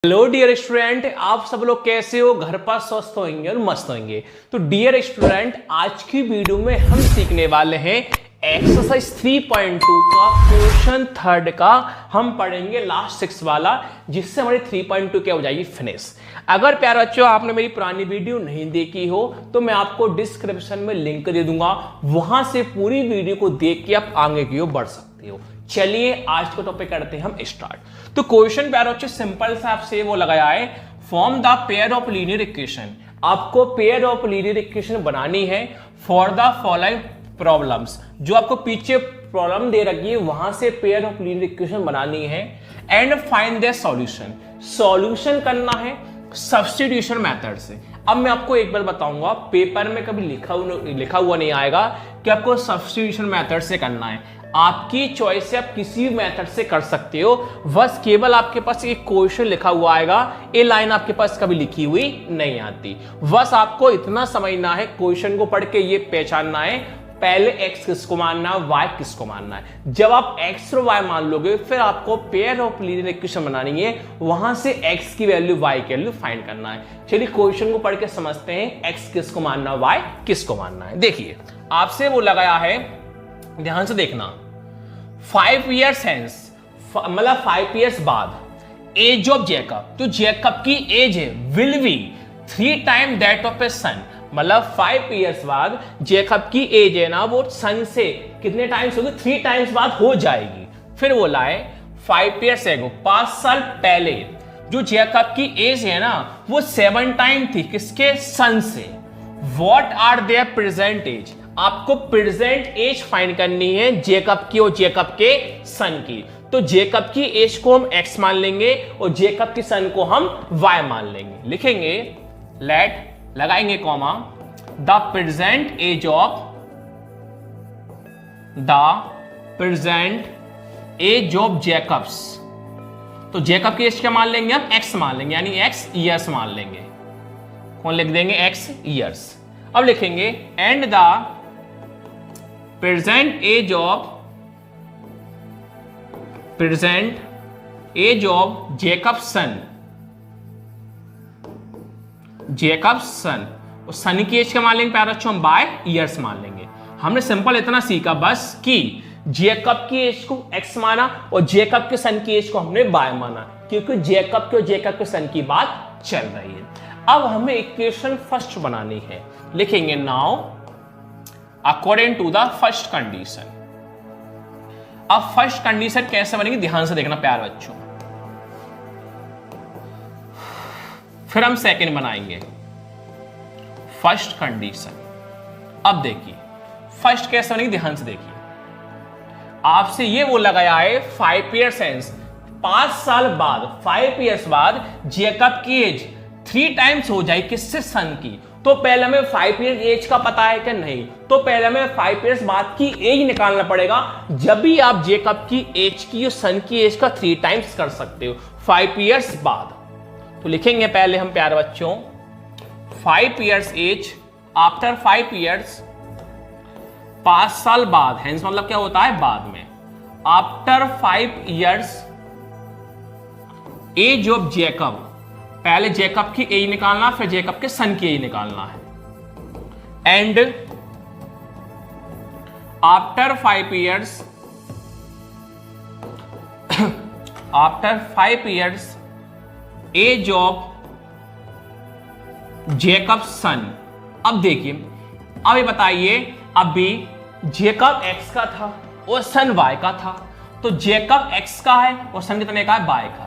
Hello dear student, आप सब लोग कैसे हो? घर पर स्वस्थ होंगे और मस्त होंगे। तो डियर स्टूडेंट, आज की वीडियो में हम सीखने वाले हैं एक्सरसाइज 3.2 का क्वेश्चन थर्ड का। हम पढ़ेंगे लास्ट 6 वाला, जिससे हमारी 3.2 क्या हो जाएगी, फिनिश। अगर प्यारे बच्चों आपने मेरी पुरानी वीडियो नहीं देखी हो तो मैं आपको डिस्क्रिप्शन में लिंक दे दूंगा, वहां से पूरी वीडियो को देख के आप आगे की ओर बढ़ सकते हो। चलिए आज का टॉपिक करते हैं हम स्टार्ट। तो क्वेश्चन प्यारे बच्चों सिंपल सा आपसे वो लगाया है, form the pair of linear equation. आपको पेयर ऑफ लीनियर इक्वेशन बनानी है फॉर द फॉलोइंग प्रॉब्लम्स। जो आपको पीछे प्रॉब्लम दे रखी है वहां से पेयर ऑफ लीनियर इक्वेशन बनानी है and find the solution. Solution करना है सब्स्टिट्यूशन मेथड से। अब मैं आपको एक बार बताऊंगा, पेपर में कभी लिखा हुआ नहीं आएगा कि आपको सब्स्टिट्यूशन मेथड से करना है। आपकी चॉइस से आप किसी भी मेथड से कर सकते हो, बस केवल आपके पास एक क्वेश्चन लिखा हुआ आएगा, ये लाइन आपके पास कभी लिखी हुई नहीं आती। बस आपको इतना समझना है, क्वेश्चन को पढ़ के ये पहचानना है पहले x किसको मानना है, y किसको मानना है। जब आप x और y मान लोगे फिर आपको पेयर ऑफ लीनियर इक्वेशन बनानी है, वहां से x की वैल्यू y की वैल्यू फाइंड करना है। चलिए क्वेश्चन को पढ़ के समझते हैं x किसको मानना है, y किसको मानना है। देखिए आपसे वो लगाया है, ध्यान से देखना। 5 years hence, मतलब 5 years बाद एज ऑफ जैकब, तो जैकब की एज है will be 3 times that of a son। मतलब 5 years बाद जैकब की एज है ना, वो सन से कितने टाइम्स होगी, 3 times बाद हो जाएगी। फिर बोला है 5 years ago, 5 साल पहले जो जैकब की एज है ना वो 7 times थी किसके, सन से। What are their present age, आपको प्रेजेंट एज फाइंड करनी है जेकब की और जेकब के सन की। तो जेकब की एज को हम x मान लेंगे और जेकब की सन को हम y मान लेंगे। लिखेंगे लेट, लगाएंगे comma, the present age of, the present age of Jacob's. तो जेकब की एज क्या मान लेंगे हम, x मान लेंगे, यानी x ईयर्स मान लेंगे। कौन लिख देंगे, x ईयर्स। अब लिखेंगे and the present age of Jacob son, Jacob son, और सन की एज क्या मान लेंगे प्यारे बच्चों, हम बाय ईयर्स मान लेंगे। हमने सिंपल इतना सीखा बस कि जेकब की एज को x माना और जेकब के सन की एज को हमने बाय माना, क्योंकि जेकब के और जेकब के सन की बात चल रही है। अब हमें इक्वेशन फर्स्ट बनानी है। लिखेंगे now according to the first condition. अब फर्स्ट कंडीशन कैसे बनेगी, ध्यान से देखना प्यारे बच्चों। फिर हम सेकंड बनाएंगे फर्स्ट कंडीशन। अब देखिए फर्स्ट कैसे बनेगी, ध्यान से देखिए। आपसे ये वो लगाया है 5 years hence, 5 साल बाद, 5 years बाद जेकब की एज 3 times हो जाए किससे, सन की। तो पहले हमें 5 years एज का पता है कि नहीं, तो पहले हमें 5 years बाद की एज निकालना पड़ेगा। जब भी आप जेकब की एज की और सन की एज का 3 times कर सकते हो 5 years बाद। तो लिखेंगे पहले हम प्यारे बच्चों 5 years एज आफ्टर 5 years, 5 साल बाद, हेंस मतलब क्या होता है बाद में, after 5 years age of Jacob. पहले जेकब की एज निकालना, फिर जेकब के सन की एज निकालना है। And after 5 years, after 5 years age of Jacob son. अब देखिए, अब ये बताइए, अभी जेकब x का था और सन y का था, तो जेकब x का है और सन कितने का है, y का है।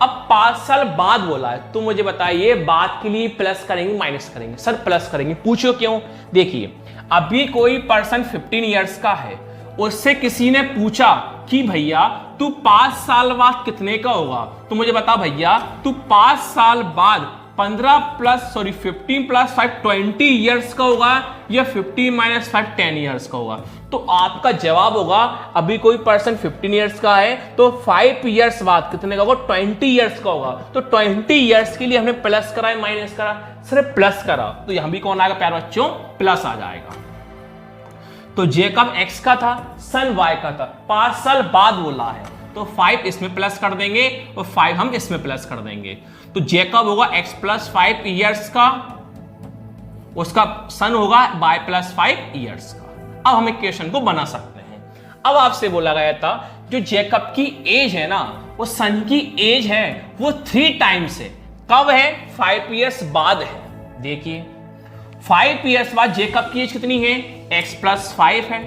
अब 5 साल बाद बोला है, तो मुझे बताइए बाद के लिए प्लस करेंगे माइनस करेंगे, सर प्लस करेंगे। पूछो क्यों, देखिए अभी कोई पर्सन 15 years का है, उससे किसी ने पूछा कि भैया तू 5 साल बाद कितने का होगा, तो मुझे बता भैया तू 5 साल बाद 15 + 5 20 years का होगा या 15 - 5 10 years का होगा। तो आपका जवाब होगा, अभी कोई पर्सन 15 years का है तो 5 years बाद कितने का होगा, 20 years का होगा। तो 20 years के लिए हमने प्लस करा है माइनस करा, सिर्फ प्लस करा, तो यहां भी कौन आएगा प्यारे बच्चों, प्लस आ जाएगा। तो जेकब x का था, सन y का था, 5 साल बाद बोला है, तो 5 इसमें प्लस कर देंगे और 5 हम इसमें प्लस कर देंगे। तो जेकब होगा x प्लस 5 ईयर्स का, उसका सन होगा y प्लस 5 ईयर्स का। अब हम इक्वेशन को बना सकते हैं। अब आपसे बोला गया था जो जेकब की एज है ना, वो सन की एज है वो 3 टाइम्स है। कब है? 5 ईयर्स बाद है। देखिए 5 ईयर्स बाद जेकब की एज कितनी है? x प्लस 5 है,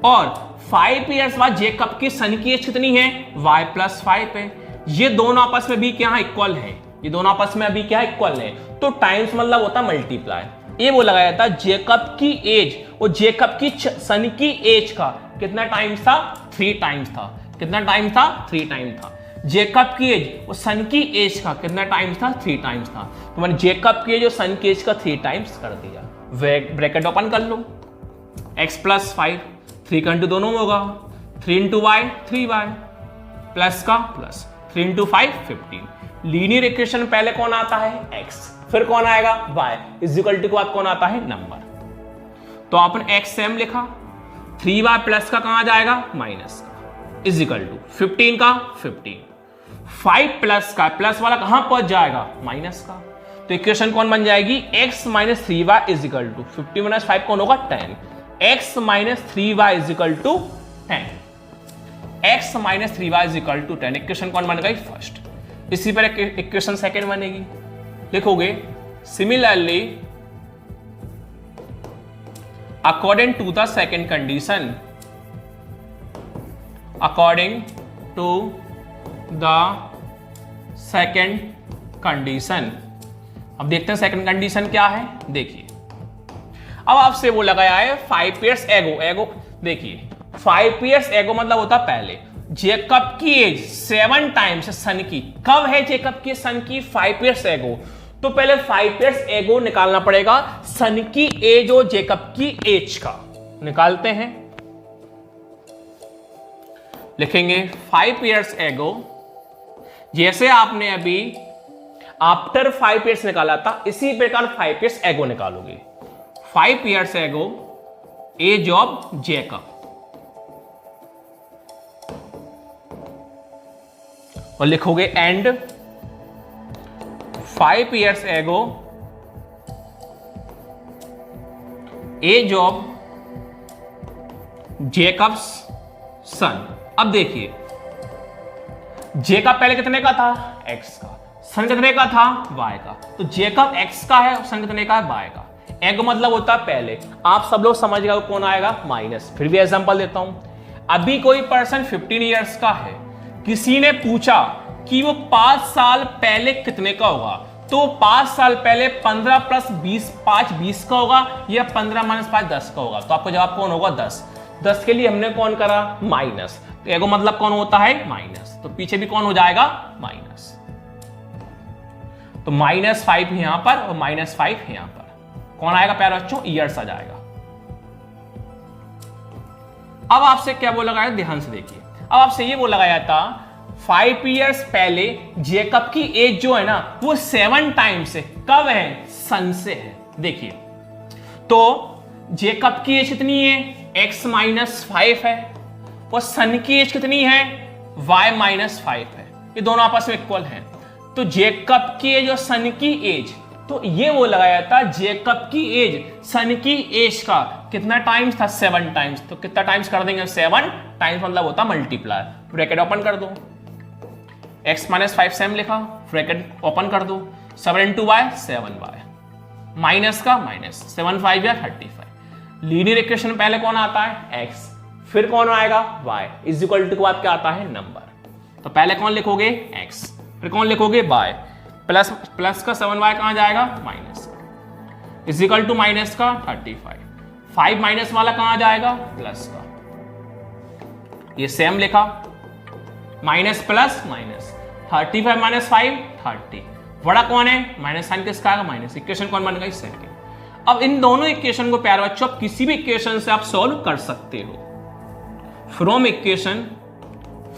और 5 ईयर्स बाद जेकब की सन की एज कितनी है? y प्लस 5 है। ये दोनों आपस में भी क्या इक्वल है, ये दोनों आपस में अभी क्या इक्वल है, तो टाइम्स मतलब होता मल्टीप्लाई। ये बोला गया था जेकब की एज और जेकब की सन की एज का कितना टाइम्स था? 3 टाइम्स था। कितना टाइम्स था? 3 टाइम्स था। जेकब की एज और सन की एज का कितना टाइम्स था? 3 टाइम्स था। तो मैंने जेकब की एज और सन की एज का 3 टाइम्स कर दिया। ब्रैकेट ओपन कर लो, x प्लस 5 3 का इंटू दोनों में होगा, 3 इंटू वाई 3y प्लस का प्लस 3 इंटू 5 15। लीनियर इक्वेशन पहले कौन आता है? x, फिर कौन आएगा? y इज इक्वल टू के बाद कौन आता है? नंबर। तो आपने x सेम लिखा, 3y प्लस का कहां जाएगा? माइनस का, इज इक्वल टू 15 का 15, 5 प्लस का प्लस वाला कहां पहुंच जाएगा? माइनस का। तो इक्वेशन कौन बन जाएगी? x minus 3y is equal to 50 minus 5 कौन होगा? 10। x minus 3y is equal to 10। x minus 3y is equal to 10। Equation कौन बन गई? फर्स्ट। इसी पर इक्वेशन सेकंड बनेगी, लिखोगे similarly according to the second condition, according to the second condition. अब देखते हैं सेकंड कंडीशन क्या है। देखिए अब आपसे वो लगाया है 5 ईयर्स एगो। एगो देखिए 5 ईयर्स एगो मतलब होता पहले। जेकब की एज 7 टाइम्स सन की। कब है जेकब की सन की? 5 ईयर्स एगो। तो पहले 5 ईयर्स एगो निकालना पड़ेगा, सन की एज और जेकब की एज का निकालते हैं। लिखेंगे 5 ईयर्स एगो, जैसे आपने अभी आफ्टर 5 ईयर्स निकाला था इसी प्रकार 5 ईयर्स एगो निकालोगे। 5 years ago age of Jacob, और लिखोगे and 5 years ago age of Jacob's son. अब देखिए जेकब पहले कितने का था? x का। सन कितने का था? y का। तो जेकब x का है और सन कितने का है? y का। एग मतलब होता है पहले। आप सब लोग समझ गए कौन आएगा? माइनस। फिर भी एग्जांपल देता हूं। अभी कोई पर्सन 15 इयर्स का है, किसी ने पूछा कि वो 5 साल पहले कितने का होगा, तो 5 साल पहले 15 प्लस 20 5 20 का होगा या 15 माइनस 5 10 का होगा। तो आपको जवाब कौन होगा? 10। 10 के लिए हमने कौन करा? माइनस। तो एगो मतलब कौन होता है? माइनस। तो पीछे भी कौन हो जाएगा? माइनस। तो -5 यहां पर और -5 यहां पर। कौन आएगा प्यारे बच्चों? ईयर्स आ जाएगा। अब आपसे क्या बोला गया? ध्यान से देखिए। अब आपसे ये बोला गया था 5 ईयर्स पहले जेकब की एज जो है ना वो 7 टाइम्स है। कब है? सन से है। देखिए तो जेकब की एज कितनी है? x माइनस 5 है, और सन की एज कितनी है? y माइनस 5 है। ये दोनों आपस में इक्वल हैं। तो जेकब की एज और सन की एज, तो ये वो लगाया था जेकब की एज सन की एज का कितना टाइम्स था? 7 टाइम्स। तो कितना टाइम्स कर देंगे? 7 टाइम्स मतलब होता मल्टीप्लाई। ब्रैकेट ओपन कर दो, x माइनस 5 सेम लिखा, ब्रैकेट ओपन कर दो, 7 इंटू वाई 7y, माइनस का माइनस 7 5 या 35। लीनियर इक्वेशन पहले कौन आता है? x, फिर कौन आएगा? y इज इक्वल टू के बाद क्या आता है? नंबर। तो पहले कौन लिखोगे? x, फिर कौन लिखोगे? y, प्लस प्लस का 7y कहां जाएगा? Minus, is equal to minus का 35। 5 माइनस वाला कहां जाएगा? प्लस का। ये सेम लिखा, माइनस प्लस माइनस 35 माइनस 5 30। बड़ा कौन है? माइनस साइन किसका आएगा? माइनस। इक्वेशन कौन बन गई? सेकंड। अब इन दोनों इक्वेशन को प्यारे बच्चों आप किसी भी इक्वेशन से आप सॉल्व कर सकते हो, from equation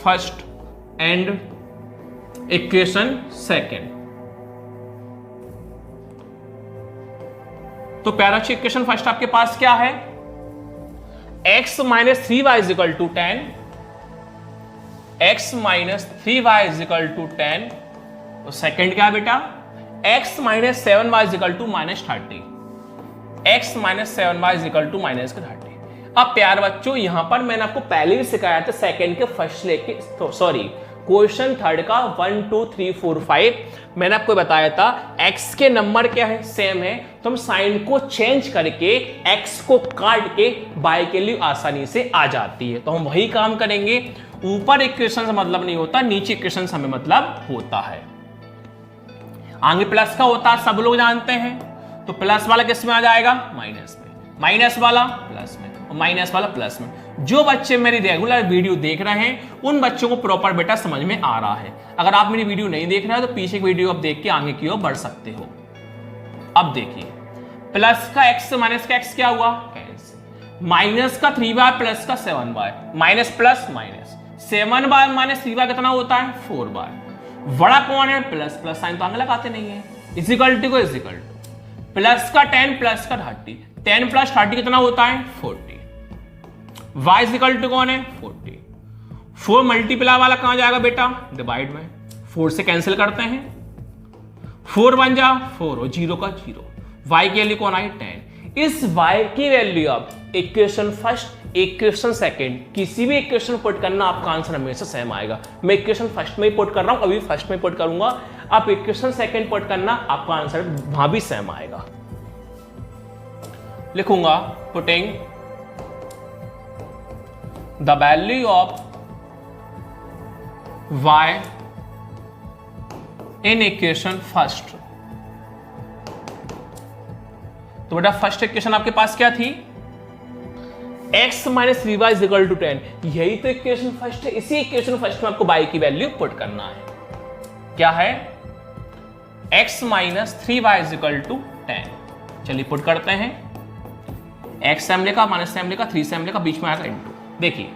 first and equation second. तो प्यारा बच्चों इक्वेशन फर्स्ट आपके पास क्या है? x minus 3y is equal to 10, x minus 3y is equal to 10, तो सेकेंड क्या बेटा, x minus 7y is equal to minus 30, x minus 7y is equal to minus 30। अब प्यार बच्चों यहां पर मैंने आपको पहले भी सिखाया था सेकेंड के फर्स्ट लेके, सॉरी क्वेश्चन थर्ड का 1 2 3 4 5 मैंने आपको बताया था x के नंबर क्या है, सेम है, तो हम साइन को चेंज करके x को काट के y के लिए आसानी से आ जाती है। तो हम वही काम करेंगे, ऊपर इक्वेशन से मतलब नहीं होता, नीचे इक्वेशन से हमें मतलब होता है। आगे प्लस का होता है, सब लोग जानते हैं, तो प्लस वाला किस में आ जाएगा, माइनस में, माइनस वाला प्लस में और माइनस वाला प्लस में। जो बच्चे मेरी रेगुलर वीडियो देख रहे हैं उन बच्चों को प्रॉपर बेटा समझ में आ रहा है। अगर आप मेरी वीडियो नहीं देख रहे हो तो पीछे की वीडियो आप देख के आगे की ओर बढ़ सकते हो। अब देखिए प्लस का x माइनस का x क्या हुआ, कैंसिल, माइनस का 3y प्लस का 7y, minus plus minus, 7y minus 3y कितना होता है, 4y, बड़ा कौन है, प्लस, प्लस साइन तो आगे लगाते नहीं है, इजिकल टू को इजिकल टू, प्लस का 10 प्लस का 30, 10 प्लस 30 कितना होता है, 40, y इज इक्वल टू कौन है, 40, 4 मल्टीप्लाई वाला कहां जाएगा बेटा, डिवाइड में, 4 से कैंसिल करते हैं, 4 बन जा 4 और 0 का 0, y के लिए कौन आई 10। इस y की वैल्यू अब इक्वेशन फर्स्ट इक्वेशन सेकंड किसी भी इक्वेशन पुट करना आपका आंसर हमेशा सेम आएगा। मैं इक्वेशन फर्स्ट में ही पुट कर रहा हूं, अभी फर्स्ट में पुट करूंगा, आप इक्वेशन सेकंड पुट करना आपका आंसर वहां भी सेम आएगा। लिखूंगा putting the value of y in equation first। तो बेटा फर्स्ट इक्वेशन आपके पास क्या थी, x minus 3y is equal to 10, यही तो इक्वेशन फर्स्ट है। इसी इक्वेशन फर्स्ट में आपको y की वैल्यू पुट करना है, क्या है, x minus 3y is equal to 10। चलिए पुट करते हैं, x सेम लिखा, माइनस सेम लिखा, 3 सेम लिखा, बीच में आएगा इनटू। देखिए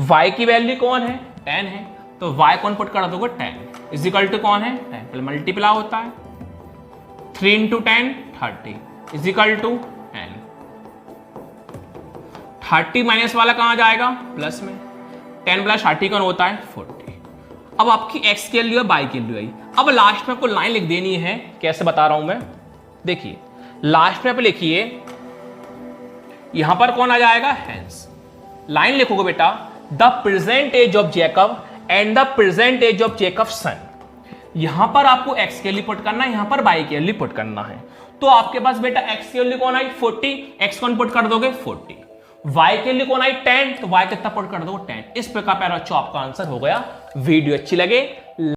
y की वैल्यू कौन है, 10 है, तो y कौन पुट कर दोगे, 10 इज इक्वल टू कौन है, 10, पहले मल्टीप्लाई होता है, 3 into 10 30 is equal to 10, 30 minus वाला कहां जाएगा, प्लस में, 10 प्लस 30 कौन होता है, 40। अब आपकी x के लिए y के लिए आई। अब लास्ट में आपको लाइन लिख देनी है, कैसे बता रहा हूं मैं, देखिए लास्ट में आप लिखिए, यहां पर कौन आ जाएगा, हेंस, लाइन लिखोगे बेटा, the present age of Jacob and the present age of Jacob son. यहां पर आपको x के लिए पुट करना है, यहां पर y के लिए पुट करना है। तो आपके पास बेटा x के लिए कौन आई 40, x कौन पुट कर दोगे 40, y के लिए कौन आई 10, तो y कितना पुट कर दोगे 10। इस प्रकार प्यारे बच्चों आपका आंसर हो गया। वीडियो अच्छी लगे